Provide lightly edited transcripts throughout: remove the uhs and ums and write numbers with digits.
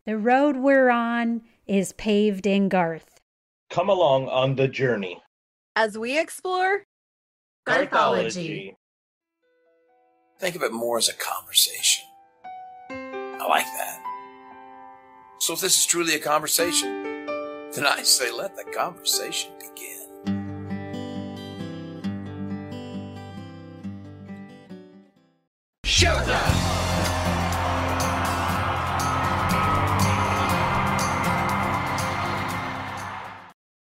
The road we're on is paved in Garth. Come along on the journey as we explore Garthology. Think of it more as a conversation. I like that. So if this is truly a conversation, then I say let the conversation begin. Showtime!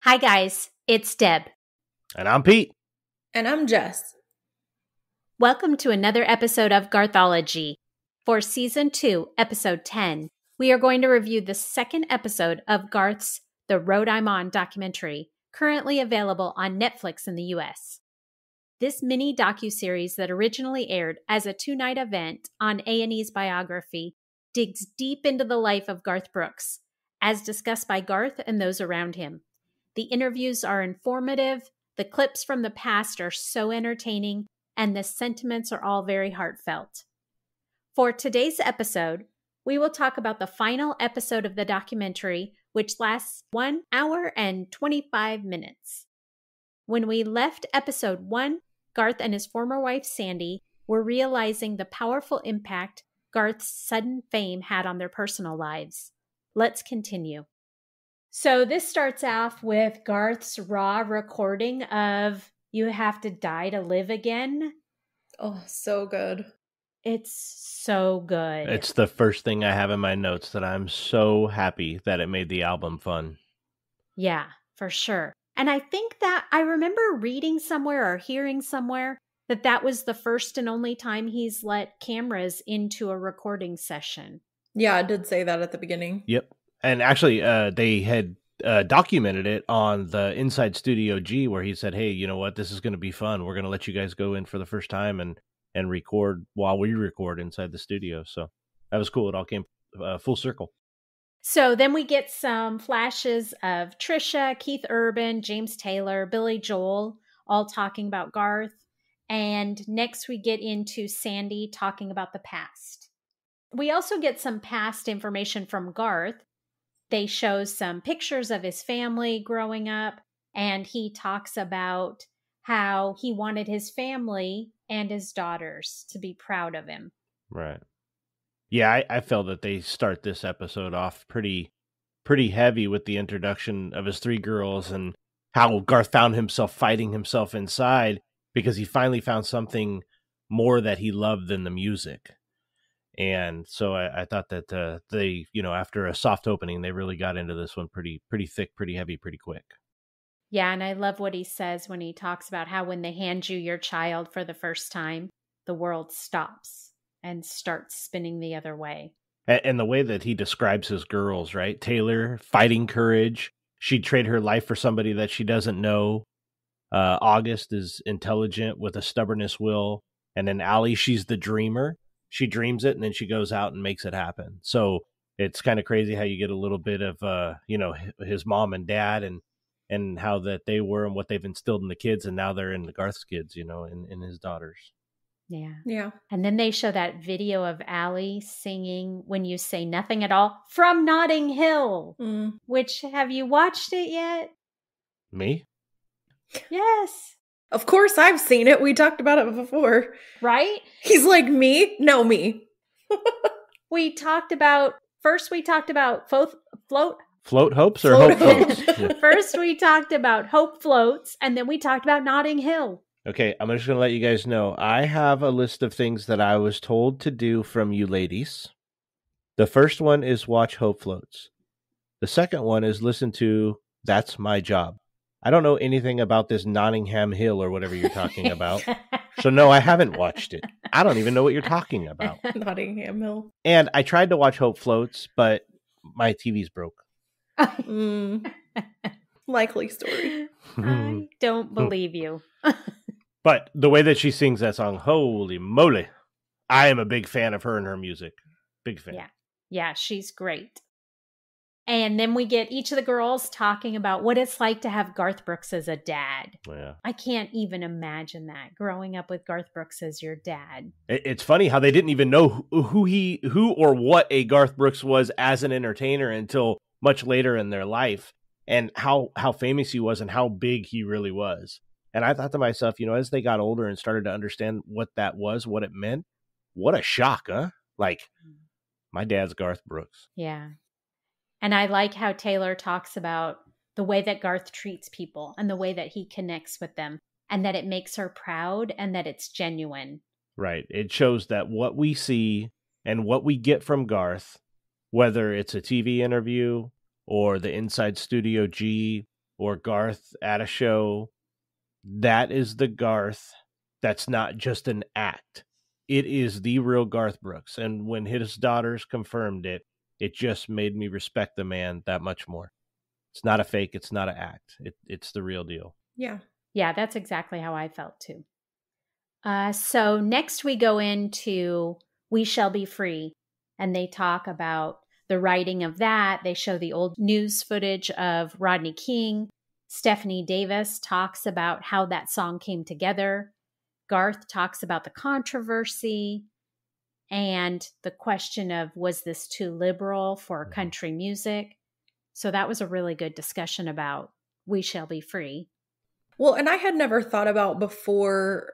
Hi guys, it's Deb. And I'm Pete. And I'm Jess. Welcome to another episode of Garthology. For Season 2, Episode 10, we are going to review the second episode of Garth's The Road I'm On documentary, currently available on Netflix in the US. This mini docuseries that originally aired as a 2-night event on A&E's Biography digs deep into the life of Garth Brooks, as discussed by Garth and those around him. The interviews are informative, the clips from the past are so entertaining, and the sentiments are all very heartfelt. For today's episode, we will talk about the final episode of the documentary, which lasts 1 hour and 25 minutes. When we left episode 1, Garth and his former wife Sandy were realizing the powerful impact Garth's sudden fame had on their personal lives. Let's continue. So this starts off with Garth's raw recording of You Have to Die to Live Again. Oh, so good. It's so good. It's the first thing I have in my notes that I'm so happy that it made the album fun. Yeah, for sure. And I think that I remember reading somewhere or hearing somewhere that that was the first and only time he's let cameras into a recording session. Yeah, I did say that at the beginning. Yep. And actually, they had documented it on the Inside Studio G, where he said, hey, you know what? This is going to be fun. We're going to let you guys go in for the first time and record while we record inside the studio. So that was cool. It all came full circle. So then we get some flashes of Trisha, Keith Urban, James Taylor, Billy Joel, all talking about Garth. And next we get into Sandy talking about the past. We also get some past information from Garth. They show some pictures of his family growing up, and he talks about how he wanted his family and his daughters to be proud of him. Right. Yeah, I felt that they start this episode off pretty heavy with the introduction of his 3 girls and how Garth found himself fighting himself inside because he finally found something more that he loved than the music. And so I thought that they, after a soft opening, they really got into this one pretty thick, pretty heavy, pretty quick. Yeah, and I love what he says when he talks about how when they hand you your child for the first time, the world stops and starts spinning the other way. And the way that he describes his girls, right? Taylor, fighting courage. She'd trade her life for somebody that she doesn't know. August is intelligent with a stubbornness will. And then Allie, she's the dreamer. She dreams it and then she goes out and makes it happen. So it's kind of crazy how you get a little bit of, his mom and dad and how that they were and what they've instilled in the kids. And now they're in the Garth's kids, in his daughters. Yeah. Yeah. And then they show that video of Allie singing When You Say Nothing at All from Notting Hill, which have you watched it yet? Me? Yes. Of course I've seen it. We talked about it before. Right? He's like, me? No, me. We talked about float hopes or Float hope floats? hopes. Yeah. First we talked about hope floats, and then we talked about Notting Hill. Okay, I'm just going to let you guys know. I have a list of things that I was told to do from you ladies. The first one is watch Hope Floats. The second one is listen to That's My Job. I don't know anything about this Nottingham Hill or whatever you're talking about. So no, I haven't watched it. I don't even know what you're talking about. Nottingham Hill. And I tried to watch Hope Floats, but my TV's broke. Likely story. I don't believe you. But the way that she sings that song, holy moly. I am a big fan of her and her music. Big fan. Yeah, she's great. And then we get each of the girls talking about what it's like to have Garth Brooks as a dad. Yeah. I can't even imagine that, growing up with Garth Brooks as your dad. It's funny how they didn't even know who or what a Garth Brooks was as an entertainer until much later in their life, and how famous he was and how big he really was. And I thought to myself, as they got older and started to understand what that was, what it meant, what a shock, huh? Like, my dad's Garth Brooks. Yeah. And I like how Taylor talks about the way that Garth treats people and the way that he connects with them, and that it makes her proud and that it's genuine. Right. It shows that what we see and what we get from Garth, whether it's a TV interview or the Inside Studio G or Garth at a show, that is the Garth that's not just an act. It is the real Garth Brooks. And when his daughters confirmed it, it just made me respect the man that much more. It's not a fake. It's not an act. It's the real deal. Yeah. Yeah, that's exactly how I felt too. So next we go into We Shall Be Free, and they talk about the writing of that. They show the old news footage of Rodney King. Stephanie Davis talks about how that song came together. Garth talks about the controversy and the question of, was this too liberal for country music? So that was a really good discussion about We Shall Be Free. Well, and I had never thought about before,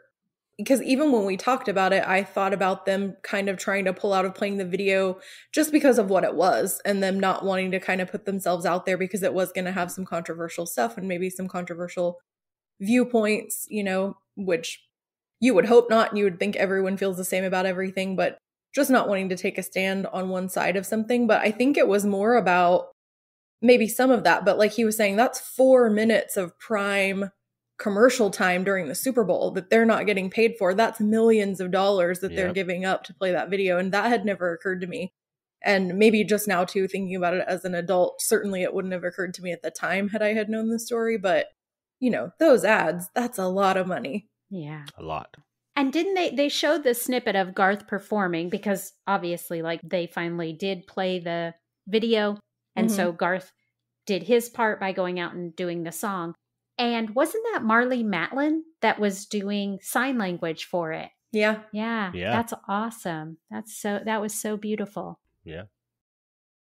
because even when we talked about it, I thought about them kind of trying to pull out of playing the video just because of what it was, and them not wanting to kind of put themselves out there because it was going to have some controversial stuff and maybe some controversial viewpoints, which you would hope not. And you would think everyone feels the same about everything, but just not wanting to take a stand on one side of something. But I think it was more about maybe some of that. But like he was saying, that's 4 minutes of prime commercial time during the Super Bowl that they're not getting paid for. That's millions of dollars that they're giving up to play that video. And that had never occurred to me. And maybe just now too, thinking about it as an adult, certainly it wouldn't have occurred to me at the time had I had known the story. But, those ads, that's a lot of money. Yeah. A lot. And didn't they showed the snippet of Garth performing, because obviously they finally did play the video. And so Garth did his part by going out and doing the song. And wasn't that Marlee Matlin that was doing sign language for it? Yeah. Yeah. That's awesome. That was so beautiful. Yeah.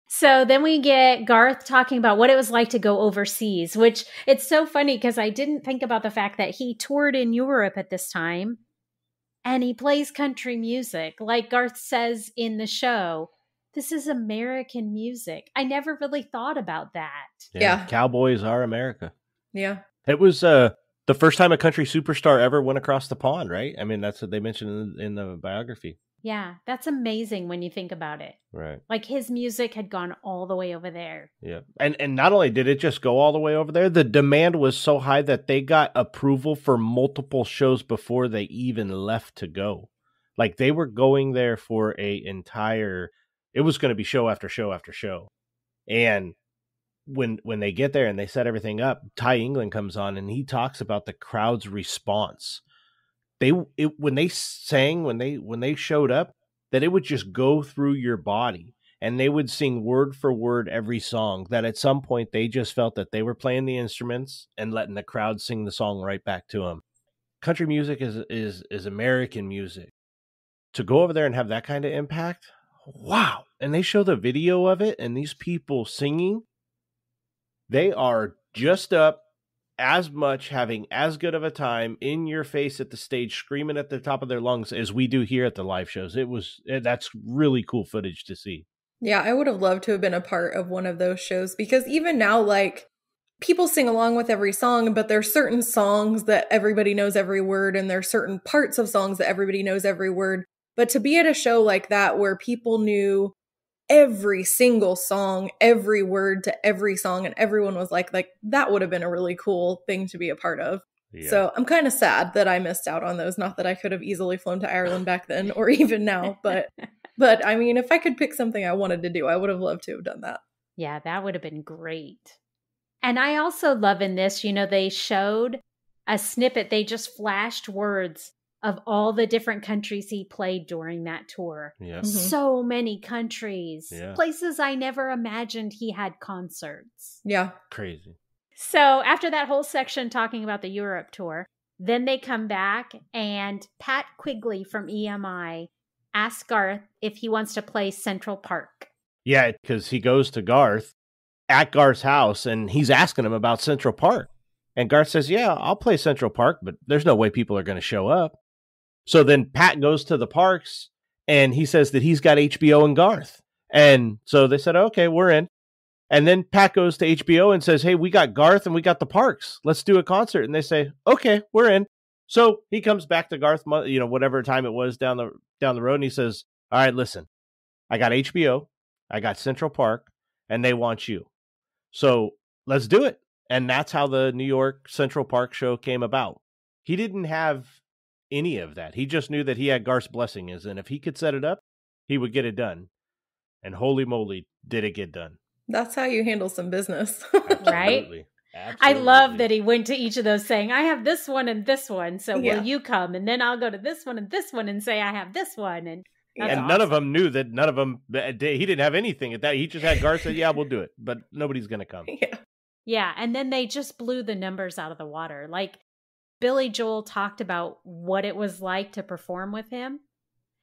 So then we get Garth talking about what it was like to go overseas, which it's so funny because I didn't think about the fact that he toured in Europe at this time and he plays country music. Like Garth says in the show, this is American music. I never really thought about that. Yeah. Cowboys are America. Yeah. It was the first time a country superstar ever went across the pond, right? I mean, that's what they mentioned in the biography. Yeah, that's amazing when you think about it. Right. Like his music had gone all the way over there. Yeah. And not only did it just go all the way over there, the demand was so high that they got approval for multiple shows before they even left to go. Like they were going there for it was going to be show after show after show. And when they get there and they set everything up, Ty England comes on and he talks about the crowd's response. When they showed up, that it would just go through your body, and they would sing word for word every song, that at some point they just felt that they were playing the instruments and letting the crowd sing the song right back to them. Country music is American music. To go over there and have that kind of impact, wow. And they show the video of it, and these people singing, they are just up as much, having as good of a time in your face at the stage, screaming at the top of their lungs as we do here at the live shows. That's really cool footage to see. Yeah, I would have loved to have been a part of one of those shows, because even now, like, people sing along with every song, but there's certain songs that everybody knows every word, and there's certain parts of songs that everybody knows every word. But to be at a show like that where people knew every single song, every word to every song, and everyone was like that would have been a really cool thing to be a part of. Yeah. So I'm kind of sad that I missed out on those. Not that I could have easily flown to Ireland back then or even now, but I mean, if I could pick something I wanted to do, I would have loved to have done that. Yeah, that would have been great. And I also love in this, they showed a snippet. They just flashed words of all the different countries he played during that tour. Yeah. Mhm. So many countries, Yeah. places I never imagined he had concerts. Yeah. Crazy. So after that whole section talking about the Europe tour, then they come back and Pat Quigley from EMI asks Garth if he wants to play Central Park. Yeah, because he goes to Garth at Garth's house and he's asking him about Central Park. And Garth says, yeah, I'll play Central Park, but there's no way people are going to show up. So then Pat goes to the parks and he says that he's got HBO and Garth. And so they said, okay, we're in. And then Pat goes to HBO and says, hey, we got Garth and we got the parks. Let's do a concert. And they say, okay, we're in. So he comes back to Garth, whatever time it was down the road. And he says, all right, listen, I got HBO, I got Central Park, and they want you. So let's do it. And that's how the New York Central Park show came about. He didn't have any of that. He just knew that he had Garth's blessing, and if he could set it up, he would get it done. And holy moly, did it get done. That's how you handle some business. Right? Absolutely. I love that he went to each of those saying, I have this one and this one, so Yeah. will you come? And then I'll go to this one and say I have this one. And that's Yeah. And none of them knew that he didn't have anything at that. He just had Garth say, yeah, we'll do it, but nobody's going to come. Yeah. Yeah, and then they just blew the numbers out of the water. Like, Billy Joel talked about what it was like to perform with him.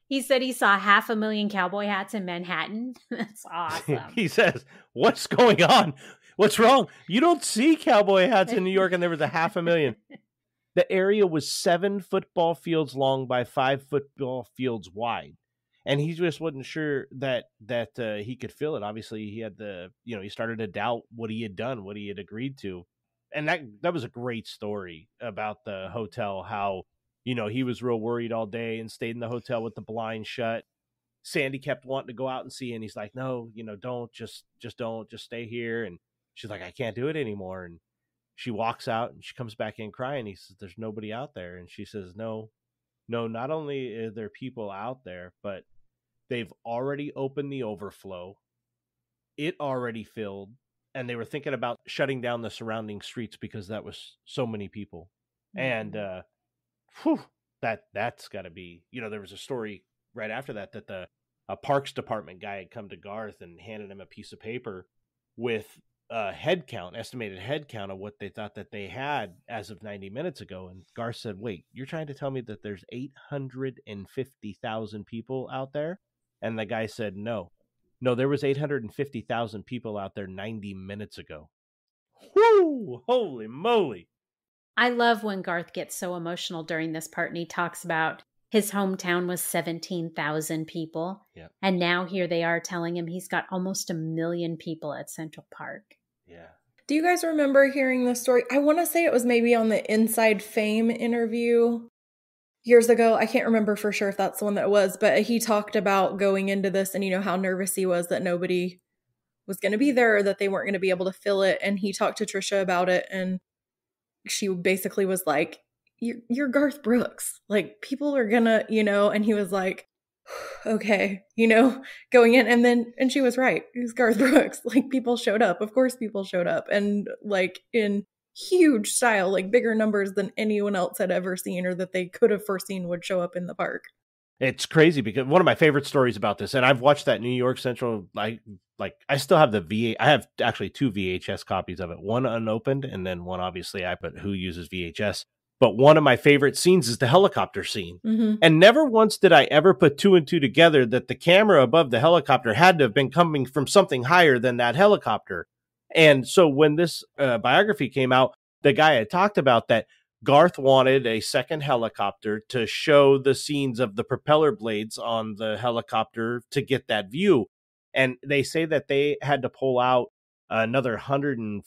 He said he saw 500,000 cowboy hats in Manhattan. That's awesome. He says, what's going on? What's wrong? You don't see cowboy hats in New York, and there was 500,000. The area was 7 football fields long by 5 football fields wide. And he just wasn't sure that he could fill it. Obviously, he had he started to doubt what he had done, what he had agreed to. And that was a great story about the hotel, how, he was real worried all day and stayed in the hotel with the blinds shut. Sandy kept wanting to go out and see, and he's like, no, don't, just stay here. And she's like, I can't do it anymore. And she walks out and she comes back in crying. He says, there's nobody out there. And she says, no, not only are there people out there, but they've already opened the overflow. It already filled. And they were thinking about shutting down the surrounding streets because that was so many people. And that's got to be, there was a story right after that a parks department guy had come to Garth and handed him a piece of paper with a estimated head count of what they thought that they had as of 90 minutes ago. And Garth said, wait, you're trying to tell me that there's 850,000 people out there? And the guy said, no, there was 850,000 people out there 90 minutes ago. Whoo! Holy moly. I love when Garth gets so emotional during this part and he talks about his hometown was 17,000 people. Yeah. And now here they are telling him he's got almost 1 million people at Central Park. Yeah. Do you guys remember hearing this story? I want to say it was maybe on the Inside Fame interview years ago. I can't remember for sure if that's the one that it was, but he talked about going into this and how nervous he was that nobody was going to be there or that they weren't going to be able to fill it. And he talked to Trisha about it, and she basically was like, you're Garth Brooks. Like, people are gonna, and he was like, okay, going in. And she was right. He's Garth Brooks. Like, people showed up. Of course people showed up. And like in huge style, like bigger numbers than anyone else had ever seen or that they could have foreseen would show up in the park. It's crazy because one of my favorite stories about this, and I've watched that New York Central, I still have I have actually 2 VHS copies of it, one unopened and then one obviously who uses VHS. But one of my favorite scenes is the helicopter scene. Mm-hmm. And never once did I ever put 2 and 2 together that the camera above the helicopter had to have been coming from something higher than that helicopter. And so when this biography came out, the guy had talked about that Garth wanted a second helicopter to show the scenes of the propeller blades on the helicopter to get that view. And they say that they had to pull out another $150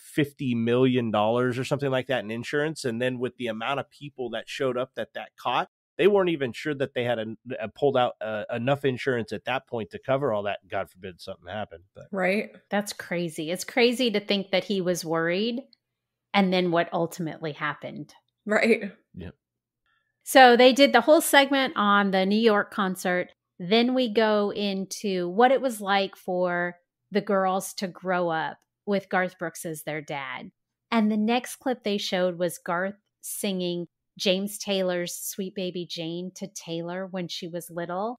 million or something like that in insurance. And then with the amount of people that showed up that caught, they weren't even sure that they had pulled out enough insurance at that point to cover all that. God forbid something happened. But. Right. That's crazy. It's crazy to think that he was worried and then what ultimately happened. Right. Yeah. So they did the whole segment on the New York concert. Then we go into what it was like for the girls to grow up with Garth Brooks as their dad. And the next clip they showed was Garth singing James Taylor's Sweet Baby Jane to Taylor when she was little.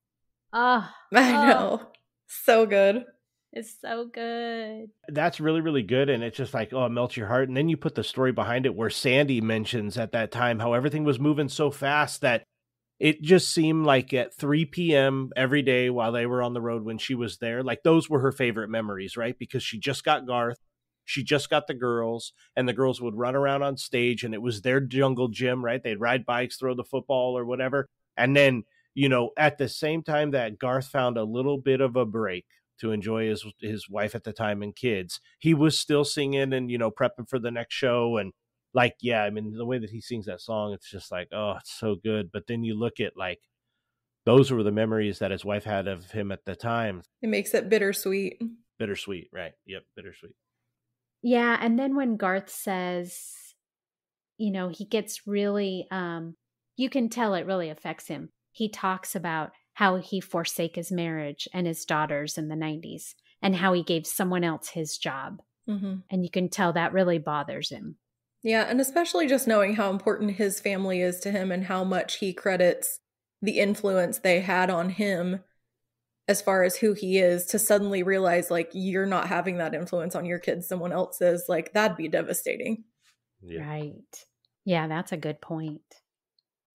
Oh, I know. So good. It's so good. That's really, really good. And it's just like, oh, it melts your heart. And then you put the story behind it where Sandy mentions at that time how everything was moving so fast that it just seemed like at 3 p.m. every day while they were on the road when she was there, like those were her favorite memories, right? Because she just got Garth, she just got the girls, and the girls would run around on stage and it was their jungle gym, right? They'd ride bikes, throw the football or whatever. And then, you know, at the same time that Garth found a little bit of a break to enjoy his wife at the time and kids, he was still singing and, you know, prepping for the next show. And like, yeah, I mean, the way that he sings that song, it's just like, oh, it's so good. But then you look at like, those were the memories that his wife had of him at the time. It makes it bittersweet. Bittersweet, right? Yep, bittersweet. Yeah, and then when Garth says, you know, he gets really, you can tell it really affects him. He talks about how he forsake his marriage and his daughters in the 90s and how he gave someone else his job. Mm-hmm. And you can tell that really bothers him. Yeah, and especially just knowing how important his family is to him and how much he credits the influence they had on him as far as who he is, to suddenly realize, like, you're not having that influence on your kids, someone else is, like, that'd be devastating. Yeah. Right. Yeah, that's a good point.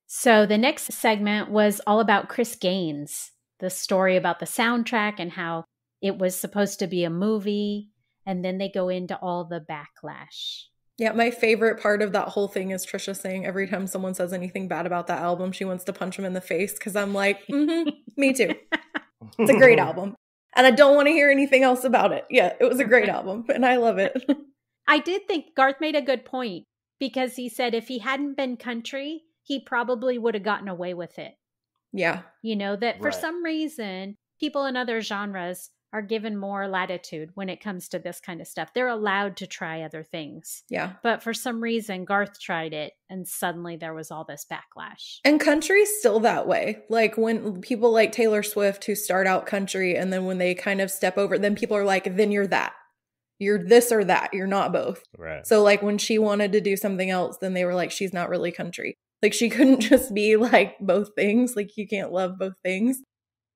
So the next segment was all about Chris Gaines, the story about the soundtrack and how it was supposed to be a movie. And then they go into all the backlash. Yeah, my favorite part of that whole thing is Trisha saying every time someone says anything bad about that album, she wants to punch him in the face, because I'm like, me too. It's a great album. And I don't want to hear anything else about it. Yeah, it was a great album, and I love it. I did think Garth made a good point, because he said if he hadn't been country, he probably would have gotten away with it. Yeah. You know, that for Right. some reason, people in other genres are given more latitude when it comes to this kind of stuff. They're allowed to try other things. Yeah. But for some reason, Garth tried it, and suddenly there was all this backlash. And country's still that way. Like, when people like Taylor Swift who start out country, and then when they kind of step over, then people are like, then you're that. You're this or that. You're not both. Right. So like when she wanted to do something else, then they were like, she's not really country. Like, she couldn't just be like both things. Like, you can't love both things.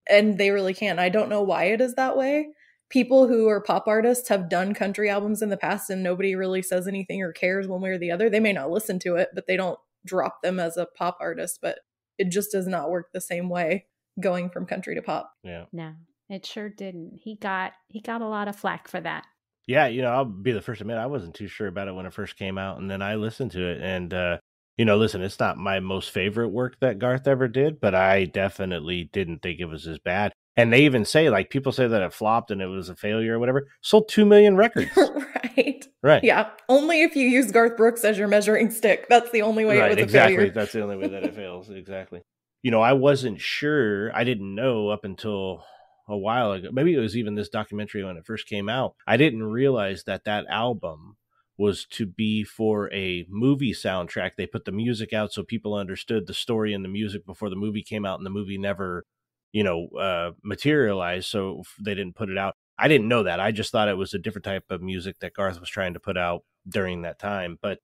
And they really can't. I don't know why it is that way. People who are pop artists have done country albums in the past and nobody really says anything or cares one way or the other. They may not listen to it, but they don't drop them as a pop artist. But it just does not work the same way going from country to pop. Yeah. No, it sure didn't. He got a lot of flack for that. Yeah, you know, I'll be the first to admit I wasn't too sure about it when it first came out, and then I listened to it, and you know, listen, it's not my most favorite work that Garth ever did, but I definitely didn't think it was as bad. And they even say, like, people say that it flopped and it was a failure or whatever. Sold 2 million records. Right. Right. Yeah. Only if you use Garth Brooks as your measuring stick. That's the only way Right, it was exactly. a failure. That's the only way that it fails. Exactly. You know, I wasn't sure. I didn't know up until a while ago. Maybe it was even this documentary when it first came out. I didn't realize that album was to be for a movie soundtrack. They put the music out so people understood the story and the music before the movie came out, and the movie never, you know, materialized, so they didn't put it out. I didn't know that. I just thought it was a different type of music that Garth was trying to put out during that time. But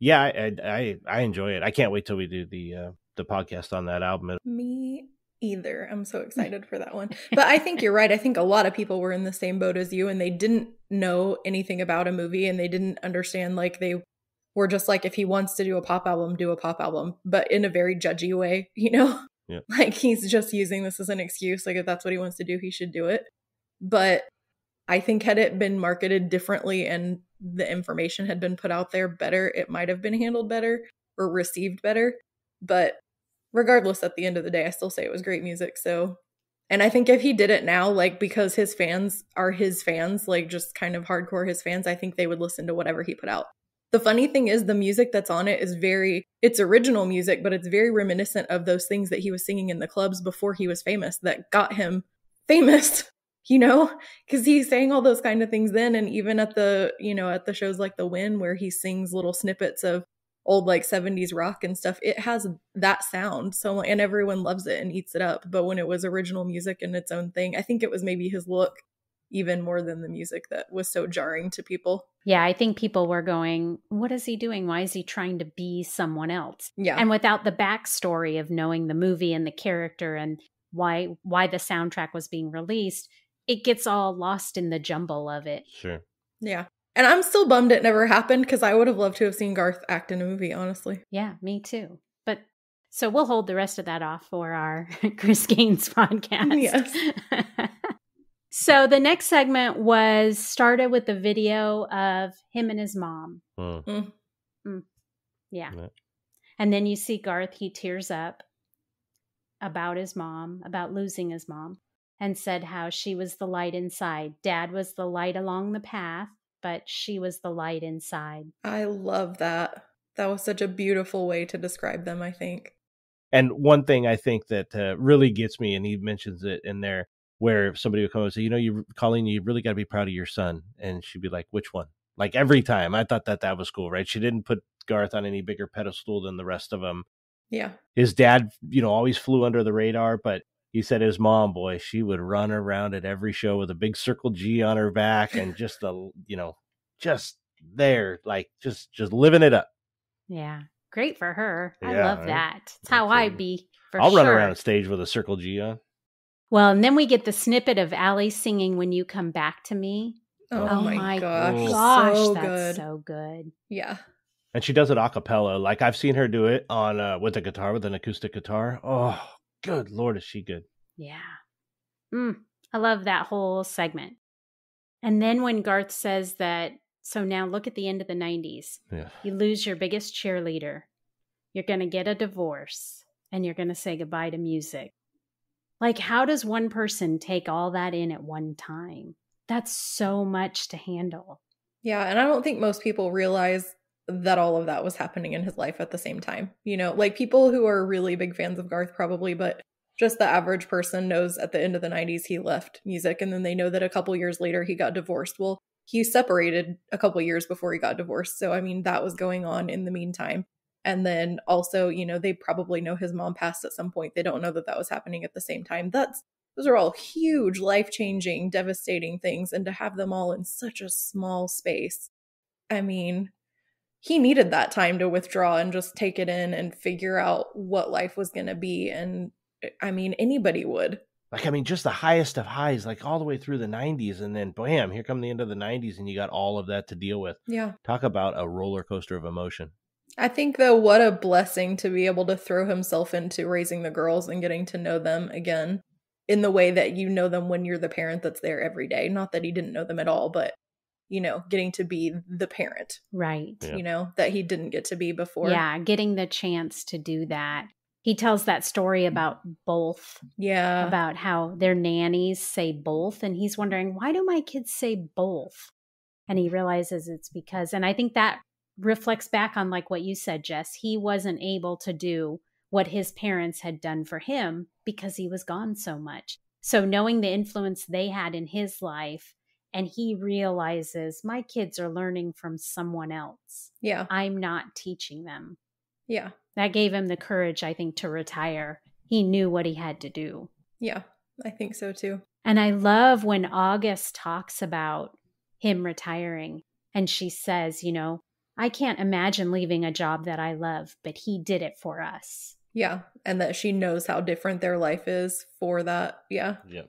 yeah, I enjoy it. I can't wait till we do the podcast on that album. Me either. I'm so excited for that one. But I think you're right. I think a lot of people were in the same boat as you, and they didn't know anything about a movie, and they didn't understand, like, they were just like, if he wants to do a pop album, do a pop album, but in a very judgy way, you know? Yeah. Like, he's just using this as an excuse. Like, if that's what he wants to do, he should do it. But I think had it been marketed differently and the information had been put out there better, it might have been handled better or received better. But regardless, at the end of the day, I still say it was great music. So, and I think if he did it now, like, because his fans are his fans, like, just kind of hardcore his fans, I think they would listen to whatever he put out. The funny thing is, the music that's on it is it's original music, but it's very reminiscent of those things that he was singing in the clubs before he was famous that got him famous, you know, because he sang all those kind of things then. And even at the, you know, at the shows like The Win, where he sings little snippets of old, like, 70s rock and stuff, it has that sound. So, and everyone loves it and eats it up. But when it was original music and its own thing, I think it was maybe his look, even more than the music that was so jarring to people. Yeah, I think people were going, what is he doing? Why is he trying to be someone else? Yeah. And without the backstory of knowing the movie and the character and why the soundtrack was being released, it gets all lost in the jumble of it. Sure. Yeah. And I'm still bummed it never happened because I would have loved to have seen Garth act in a movie, honestly. Yeah, me too. But so we'll hold the rest of that off for our Chris Gaines podcast. Yes. So the next segment was started with the video of him and his mom. Yeah. Yeah. And then you see Garth, he tears up about his mom, about losing his mom, and said how she was the light inside. Dad was the light along the path, but she was the light inside. I love that. That was such a beautiful way to describe them, I think. And one thing I think that really gets me, and he mentions it in there, where somebody would come and say, Colleen, you really got to be proud of your son. And she'd be like, which one? Like every time. I thought that was cool, right? She didn't put Garth on any bigger pedestal than the rest of them. Yeah. His dad, always flew under the radar, but he said his mom, boy, she would run around at every show with a big circle G on her back and just just there, like just living it up. Yeah. Great for her. I Yeah, love right? that. It's how I'd be for I'll sure. run around stage with a circle G on. Well, and then we get the snippet of Allie singing When You Come Back to Me. Oh my gosh. Gosh, So that's good. so good. Yeah. And she does it a cappella. Like I've seen her do it on with a guitar, with an acoustic guitar. Oh, good Lord, is she good. Yeah. I love that whole segment. And then when Garth says that, so now look at the end of the 90s. Yeah. You lose your biggest cheerleader. You're going to get a divorce. And you're going to say goodbye to music. Like, how does one person take all that in at one time? That's so much to handle. Yeah, and I don't think most people realize that all of that was happening in his life at the same time. Like people who are really big fans of Garth probably, but just the average person knows at the end of the 90s he left music, and then they know that a couple years later he got divorced. Well, he separated a couple years before he got divorced. So, I mean, that was going on in the meantime. And then also, they probably know his mom passed at some point. They don't know that was happening at the same time. Those are all huge, life-changing, devastating things. And to have them all in such a small space, I mean, he needed that time to withdraw and just take it in and figure out what life was going to be. And I mean, anybody would. Like, I mean, just the highest of highs, like all the way through the 90s. And then, bam, here come the end of the 90s and you got all of that to deal with. Yeah. Talk about a roller coaster of emotion. I think, though, what a blessing to be able to throw himself into raising the girls and getting to know them again in the way that you know them when you're the parent that's there every day. Not that he didn't know them at all, but, getting to be the parent. Right. Yeah. That he didn't get to be before. Yeah, getting the chance to do that. He tells that story about both. Yeah. About how their nannies say both. And he's wondering, why do my kids say both? And he realizes it's because, and I think that reflects back on like what you said, Jess. He wasn't able to do what his parents had done for him because he was gone so much. So knowing the influence they had in his life, and he realizes my kids are learning from someone else. Yeah. I'm not teaching them. Yeah. That gave him the courage, I think, to retire. He knew what he had to do. Yeah, I think so too. And I love when August talks about him retiring and she says, I can't imagine leaving a job that I love, but he did it for us. Yeah. And that she knows how different their life is for that. Yeah. Yeah.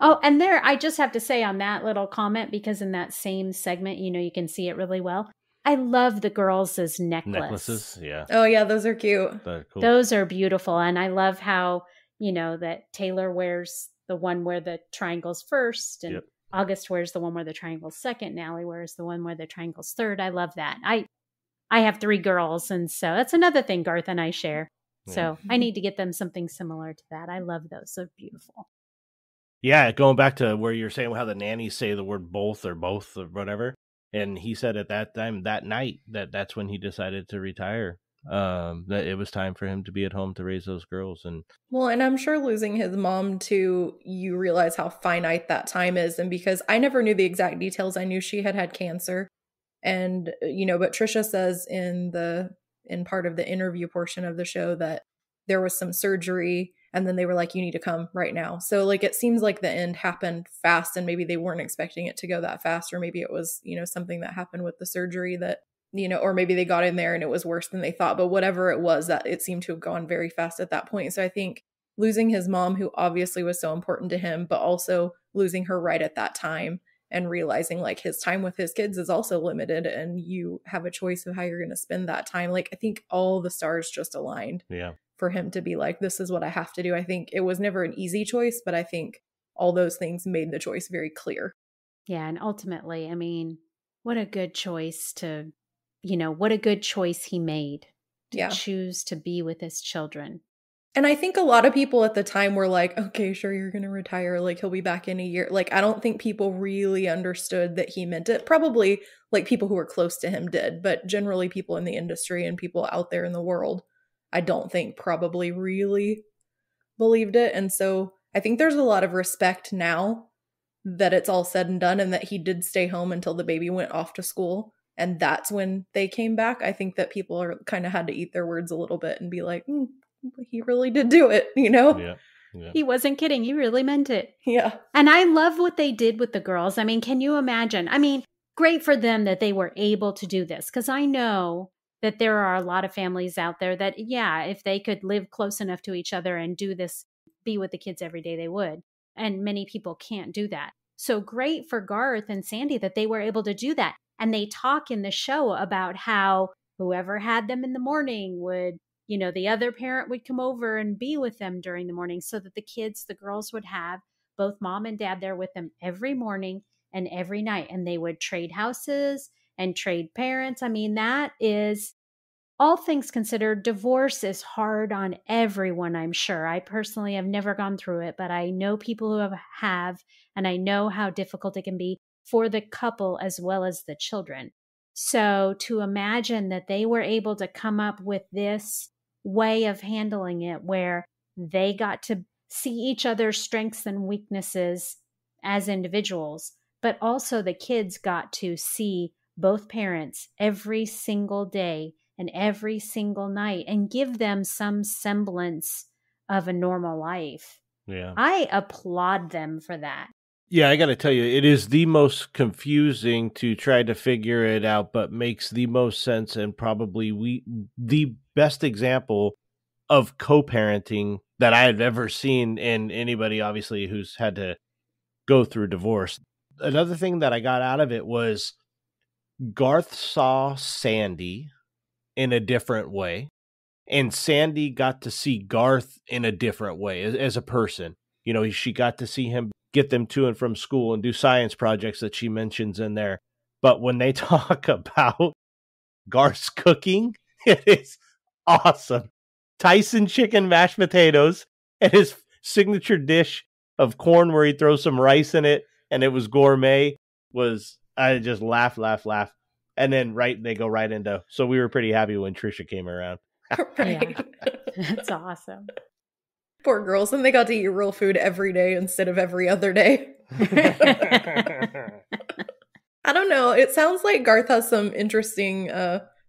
Oh, and there, I just have to say on that little comment, because in that same segment, you can see it really well. I love the girls' Necklaces, yeah. Oh, yeah, those are cute. They're cool. Those are beautiful. And I love how, that Taylor wears the one where the triangle's first and August wears the one where the triangle's second and Allie wears the one where the triangle's third. I love that. I have 3 girls, and so that's another thing Garth and I share. So I need to get them something similar to that. I love those. So beautiful. Yeah, going back to where you're saying how the nannies say the word both or whatever. And he said at that time, that night, that's when he decided to retire. That it was time for him to be at home to raise those girls. And I'm sure losing his mom too, you realize how finite that time is. And because I never knew the exact details, I knew she had cancer. And, but Trisha says in part of the interview portion of the show that there was some surgery And then they were like, you need to come right now. So like, it seems like the end happened fast, and maybe they weren't expecting it to go that fast, or maybe it was, something that happened with the surgery that, or maybe they got in there and it was worse than they thought. But whatever it was, that it seemed to have gone very fast at that point. So I think losing his mom, who obviously was so important to him, but also losing her right at that time, and realizing like his time with his kids is also limited, and you have a choice of how you're going to spend that time. Like, I think all the stars just aligned for him to be like, this is what I have to do. I think it was never an easy choice, but I think all those things made the choice very clear. Yeah. And ultimately, I mean, what a good choice what a good choice he made to choose to be with his children. And I think a lot of people at the time were like, okay, sure, you're going to retire. Like, he'll be back in a year. Like, I don't think people really understood that he meant it. Probably like people who were close to him did, but generally people in the industry and people out there in the world, I don't think probably really believed it. And so I think there's a lot of respect now that it's all said and done, and that he did stay home until the baby went off to school. And that's when they came back. I think that people are kind of had to eat their words a little bit and be like, he really did do it, Yeah. He wasn't kidding. He really meant it. Yeah. And I love what they did with the girls. I mean, can you imagine? I mean, great for them that they were able to do this, because I know that there are a lot of families out there that, if they could live close enough to each other and do this, be with the kids every day, they would. And many people can't do that. So great for Garth and Sandy that they were able to do that. And they talk in the show about how whoever had them in the morning would, the other parent would come over and be with them during the morning, so that the girls would have both mom and dad there with them every morning and every night. And they would trade houses and trade parents. I mean, that is, all things considered, divorce is hard on everyone, I'm sure. I personally have never gone through it, but I know people who have, and I know how difficult it can be for the couple as well as the children. So to imagine that they were able to come up with this way of handling it, where they got to see each other's strengths and weaknesses as individuals, but also the kids got to see both parents every single day and every single night, and give them some semblance of a normal life. Yeah. I applaud them for that. Yeah, I got to tell you, it is the most confusing to try to figure it out, but makes the most sense, and probably the best example of co-parenting that I have ever seen in anybody, obviously, who's had to go through divorce. Another thing that I got out of it was Garth saw Sandy in a different way, and Sandy got to see Garth in a different way as a person. She got to see him get them to and from school and do science projects that she mentions in there. But when they talk about Garth's cooking, it is awesome. Tyson chicken mashed potatoes, and his signature dish of corn where he throws some rice in it, and it was gourmet, I just laugh. And then they go right into, so we were pretty happy when Trisha came around. Right. Yeah. That's awesome. Poor girls. And they got to eat real food every day instead of every other day. I don't know. It sounds like Garth has some interesting,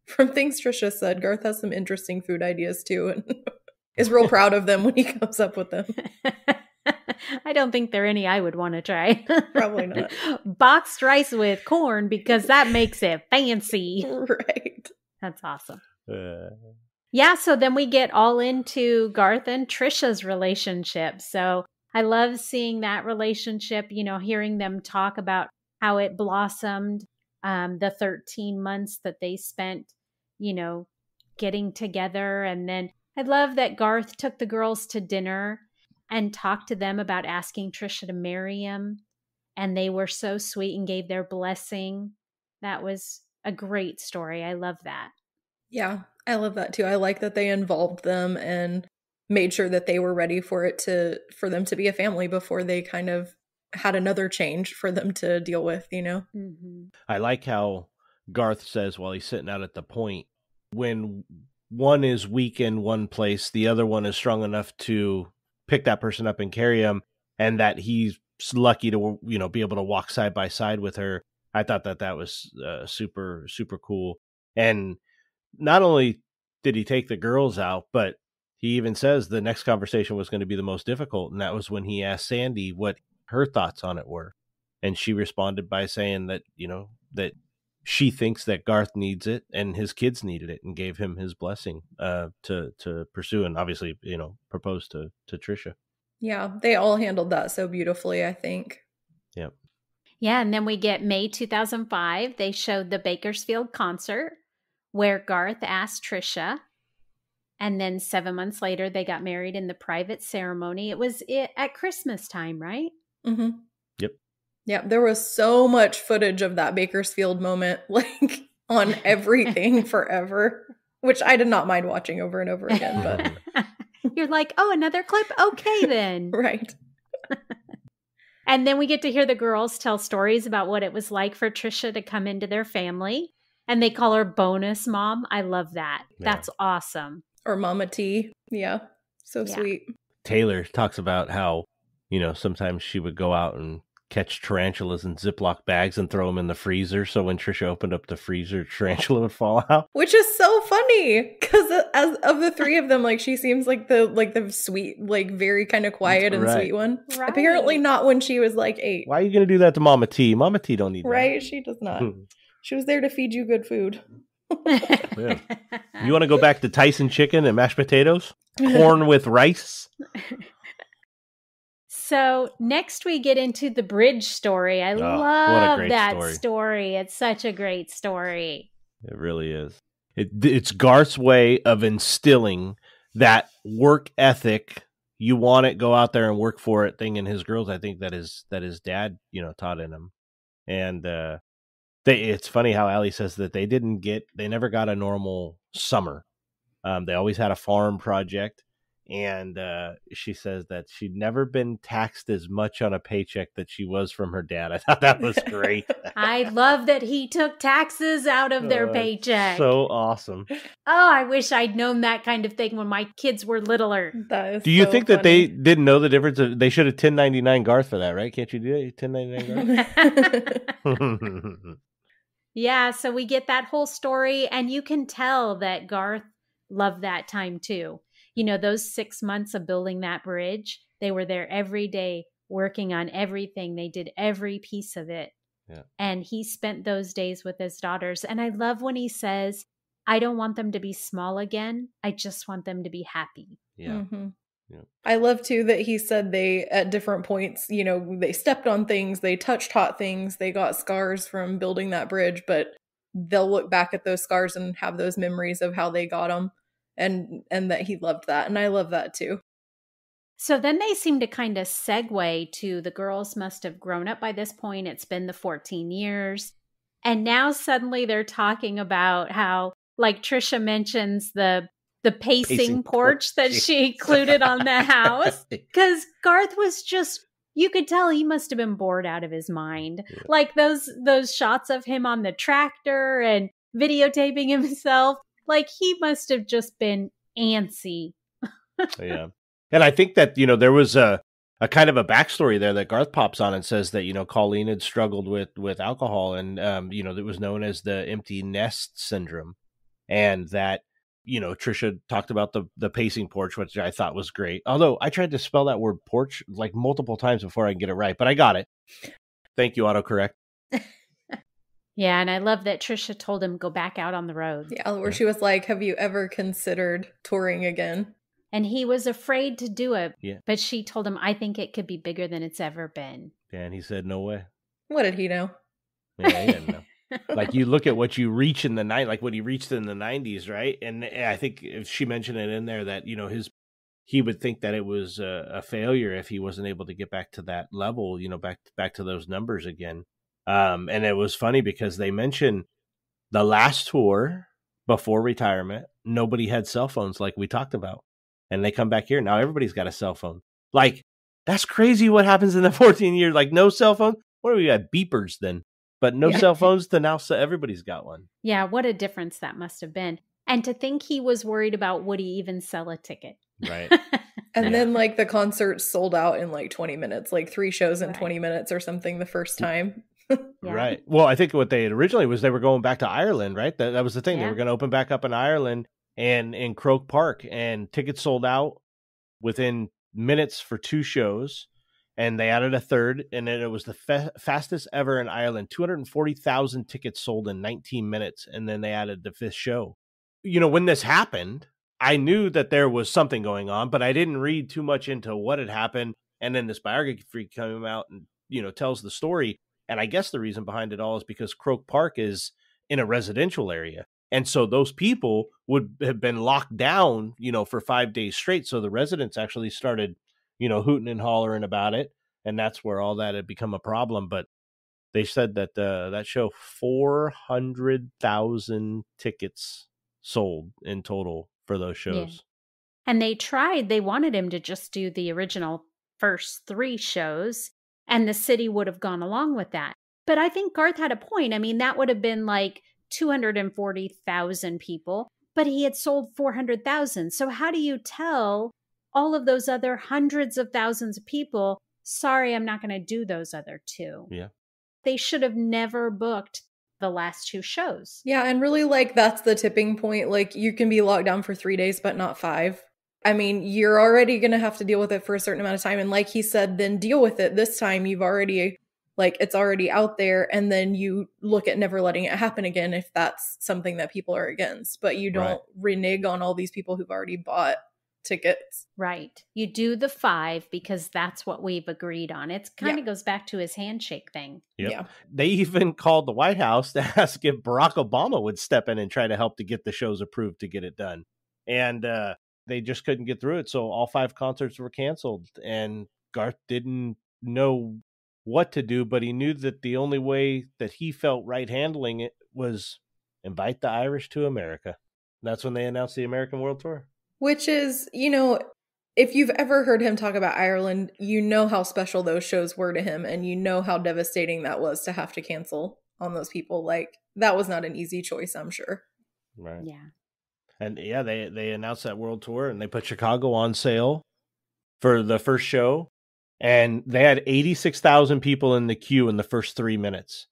from things Trisha said, Garth has some interesting food ideas too, and is real proud of them when he comes up with them. I don't think there are any I would want to try. Probably not. Boxed rice with corn, because that makes it fancy. Right. That's awesome. Yeah, so then we get all into Garth and Trisha's relationship. So I love seeing that relationship, hearing them talk about how it blossomed, the 13 months that they spent, getting together. And then I love that Garth took the girls to dinner and talked to them about asking Trisha to marry him. And they were so sweet and gave their blessing. That was a great story. I love that. Yeah, I love that too. I like that they involved them and made sure that they were ready for them to be a family before they kind of had another change for them to deal with, Mm-hmm. I like how Garth says while he's sitting out at the point, when one is weak in one place, the other one is strong enough to pick that person up and carry him, and that he's lucky to, be able to walk side by side with her. I thought that was super, super cool. And not only did he take the girls out, but he even says the next conversation was going to be the most difficult, and that was when he asked Sandy what her thoughts on it were. And she responded by saying that, that she thinks that Garth needs it and his kids needed it, and gave him his blessing to pursue and obviously, propose to Trisha. Yeah, they all handled that so beautifully, I think. Yep. Yeah, and then we get May 2005. They showed the Bakersfield concert where Garth asked Trisha. And then 7 months later, they got married in the private ceremony. It was at Christmas time, right? Mm-hmm. Yep. Yeah, there was so much footage of that Bakersfield moment, like on everything forever, which I did not mind watching over and over again. But you're like, oh, another clip? Okay, then. Right. And then we get to hear the girls tell stories about what it was like for Trisha to come into their family. And they call her Bonus Mom. I love that. Yeah. That's awesome. Or Mama T. Yeah. So sweet. Taylor talks about how, sometimes she would go out and catch tarantulas in Ziploc bags and throw them in the freezer. So when Trisha opened up the freezer, tarantula would fall out. Which is so funny because as of the three of them, like she seems like the sweet, like very kind of quiet and sweet one. Right. Apparently not when she was like 8. Why are you going to do that to Mama T? Mama T don't need that. Right? She does not. She was there to feed you good food. Yeah. You want to go back to Tyson chicken and mashed potatoes? Corn with rice? So next we get into the bridge story. I love that story. It's such a great story. It really is. It's Garth's way of instilling that work ethic. You want it, go out there and work for it thing in his girls. I think that his dad, taught in him. And it's funny how Allie says that they never got a normal summer. They always had a farm project. And she says that she'd never been taxed as much on a paycheck that she was from her dad. I thought that was great. I love that he took taxes out of their paycheck. So awesome. Oh, I wish I'd known that kind of thing when my kids were littler. Do you think that they didn't know the difference? They should have 1099 Garth for that, right? Can't you do that? 1099 Garth? Yeah, so we get that whole story, and you can tell that Garth loved that time too. Those 6 months of building that bridge, they were there every day working on everything. They did every piece of it. Yeah. And he spent those days with his daughters. And I love when he says, I don't want them to be small again. I just want them to be happy. Yeah. Mm-hmm. Yeah. I love too that he said they, at different points, they stepped on things, they touched hot things, they got scars from building that bridge, but they'll look back at those scars and have those memories of how they got them. And that he loved that. And I love that too. So then they seem to kind of segue to the girls must have grown up by this point. It's been the 14 years. And now suddenly they're talking about how, like Trisha mentions, the pacing porch that she included on the house. Because Garth was just, you could tell he must have been bored out of his mind. Yeah. Like those shots of him on the tractor and videotaping himself. Like, he must have just been antsy. Yeah. And I think that, there was a kind of a backstory there that Garth pops on and says that, Colleen had struggled with alcohol and, that was known as the empty nest syndrome. And that, Trisha talked about the pacing porch, which I thought was great. Although I tried to spell that word porch like multiple times before I could get it right, but I got it. Thank you, autocorrect. Yeah, and I love that Trisha told him go back out on the road. Yeah, where she was like, have you ever considered touring again? And he was afraid to do it. Yeah. But she told him, I think it could be bigger than it's ever been. Yeah, and he said, no way. What did he know? Yeah, he didn't know. Like, you look at what you reach in the night, like what he reached in the 90s, right? And I think if she mentioned it in there that, he would think that it was a failure if he wasn't able to get back to that level, back to those numbers again. And it was funny because they mentioned the last tour before retirement, nobody had cell phones like we talked about. And they come back here. Now everybody's got a cell phone. Like, that's crazy what happens in the 14 years. Like, no cell phone. What do we got? Beepers then. But no cell phones to now everybody's got one. Yeah, what a difference that must have been. And to think he was worried about would he even sell a ticket. Right. And then like the concert sold out in like 20 minutes, like 3 shows in 20 minutes or something the first time. Yeah. Right. Well, I think what they had originally was they were going back to Ireland, right? That was the thing. Yeah. They were going to open back up in Ireland. and in Croke Park, and tickets sold out within minutes for 2 shows. And they added a third, and then it was the fastest ever in Ireland. 240,000 tickets sold in 19 minutes, and then they added the 5th show. You know, when this happened, I knew that there was something going on, but I didn't read too much into what had happened. And then this biography came out and, you know, tells the story. And I guess the reason behind it all is because Croke Park is in a residential area. And so those people would have been locked down, you know, for 5 days straight. So the residents actually started, you know, hooting and hollering about it. And that's where all that had become a problem. But they said that that show, 400,000 tickets sold in total for those shows. Yeah. And they wanted him to just do the original first 3 shows, and the city would have gone along with that. But I think Garth had a point. I mean, that would have been like 240,000 people, but he had sold 400,000. So how do you tell all of those other hundreds of thousands of people, sorry, I'm not going to do those other 2? Yeah. They should have never booked the last 2 shows. Yeah, and really, like, that's the tipping point. Like, you can be locked down for 3 days, but not 5. I mean, you're already going to have to deal with it for a certain amount of time. And like he said, then deal with it. This time you've already, like, it's already out there. And then you look at never letting it happen again if that's something that people are against. But you don't renege on all these people who've already bought tickets. Right. You do the 5 because that's what we've agreed on. It kind of goes back to his handshake thing. Yep. Yeah. They even called the White House to ask if Barack Obama would step in and try to help to get the shows approved to get it done. And they just couldn't get through it. So all 5 concerts were canceled. And Garth didn't know what to do, but he knew that the only way that he felt right handling it was invite the Irish to America. And that's when they announced the American World Tour. Which is, you know, if you've ever heard him talk about Ireland, you know how special those shows were to him, and you know how devastating that was to have to cancel on those people. Like, that was not an easy choice, I'm sure. Right. Yeah. And yeah, they announced that world tour, and they put Chicago on sale for the first show. And they had 86,000 people in the queue in the first 3 minutes.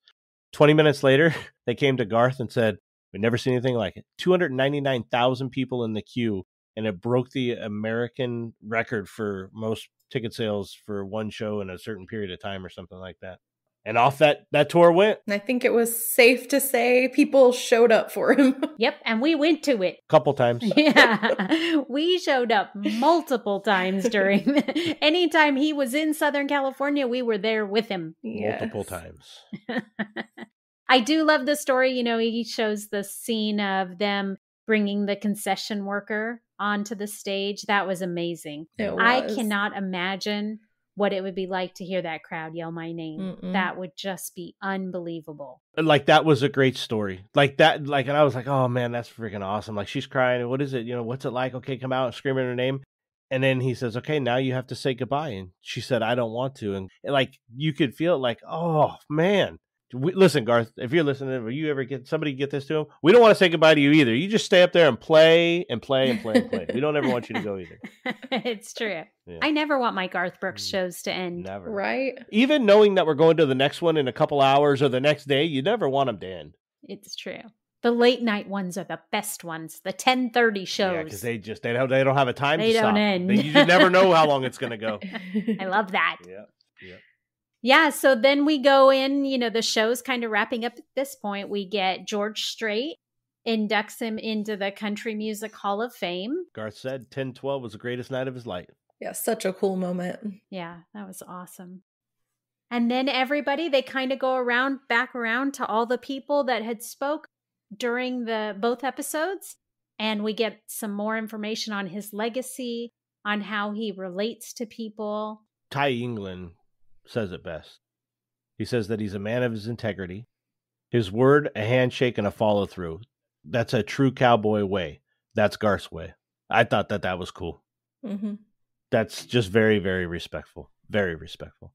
20 minutes later, they came to Garth and said, we've never seen anything like it. 299,000 people in the queue. And it broke the American record for most ticket sales for one show in a certain period of time or something like that. And off that tour went. And I think it was safe to say people showed up for him. Yep. And we went to it. A couple times. Yeah. We showed up multiple times during anytime he was in Southern California, we were there with him. Multiple times. I do love the story. You know, he shows the scene of them bringing the concession worker onto the stage. That was amazing. It was. I cannot imagine what it would be like to hear that crowd yell my name. Mm-mm. That would just be unbelievable. Like, that was a great story. Like that, like, and I was like, oh man, that's freaking awesome. Like, she's crying. What is it? You know, what's it like? Okay, come out and scream her name. And then he says, okay, now you have to say goodbye. And she said, I don't want to. And like, you could feel it like, oh man. Listen, Garth, if you're listening, will you ever get somebody get this to him? We don't want to say goodbye to you either. You just stay up there and play and play and play and play. We don't ever want you to go either. It's true. Yeah. I never want my Garth Brooks shows to end. Never. Right? Even knowing that we're going to the next one in a couple hours or the next day, you never want them to end. It's true. The late night ones are the best ones. The 10:30 shows. Yeah, because they don't have a time They to don't stop. end. You just never know how long it's going to go. I love that. Yeah. Yeah, so then we go in, you know, the show's kind of wrapping up at this point. We get George Strait, inducts him into the Country Music Hall of Fame. Garth said 10-12 was the greatest night of his life. Yeah, such a cool moment. Yeah, that was awesome. And then everybody, they kind of go back around to all the people that had spoke during both episodes. And we get some more information on his legacy, on how he relates to people. Ty England says it best. He says that he's a man of his integrity. His word, a handshake, and a follow-through. That's a true cowboy way. That's Garth's way. I thought that was cool. Mm-hmm. That's just very, very respectful. Very respectful.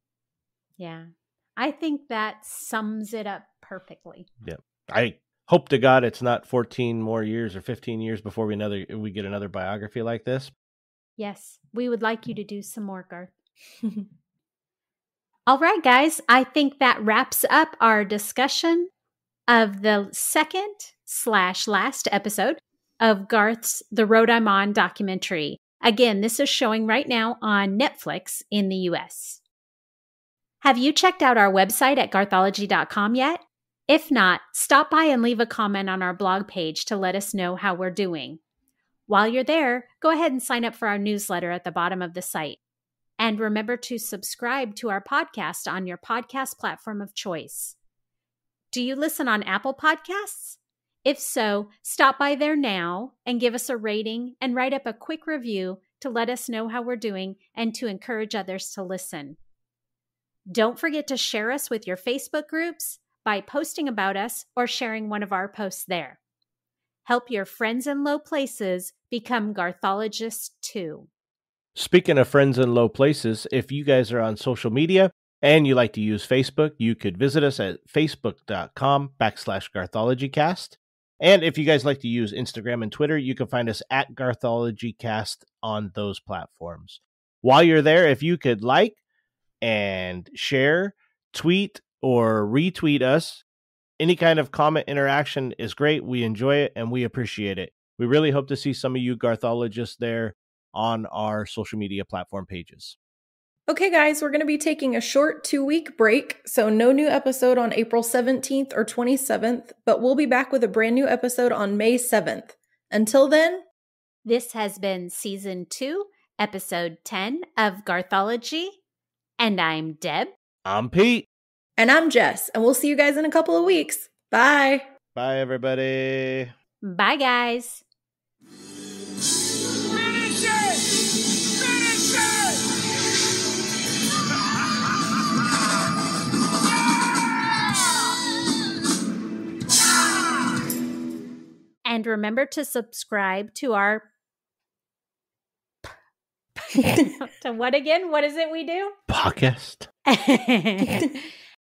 Yeah. I think that sums it up perfectly. Yeah. I hope to God it's not 14 more years or 15 years before we get another biography like this. Yes. We would like you to do some more, Garth. All right, guys. I think that wraps up our discussion of the second/last episode of Garth's The Road I'm On documentary. Again, this is showing right now on Netflix in the US. Have you checked out our website at garthology.com yet? If not, stop by and leave a comment on our blog page to let us know how we're doing. While you're there, go ahead and sign up for our newsletter at the bottom of the site. And remember to subscribe to our podcast on your podcast platform of choice. Do you listen on Apple Podcasts? If so, stop by there now and give us a rating and write up a quick review to let us know how we're doing and to encourage others to listen. Don't forget to share us with your Facebook groups by posting about us or sharing one of our posts there. Help your friends in low places become Garthologists too. Speaking of friends in low places, if you guys are on social media and you like to use Facebook, you could visit us at facebook.com/GarthologyCast. And if you guys like to use Instagram and Twitter, you can find us at GarthologyCast on those platforms. While you're there, if you could like and share, tweet, or retweet us, any kind of comment interaction is great. We enjoy it and we appreciate it. We really hope to see some of you Garthologists there on our social media platform pages. Okay, guys, we're going to be taking a short 2-week break, so no new episode on April 17th or 27th, but we'll be back with a brand new episode on May 7th. Until then, this has been Season 2, Episode 10 of Garthology, and I'm Deb. I'm Pete. And I'm Jess, and we'll see you guys in a couple of weeks. Bye. Bye, everybody. Bye, guys. Finish it! Finish it! And remember to subscribe to our... to what again? What is it we do? Podcast.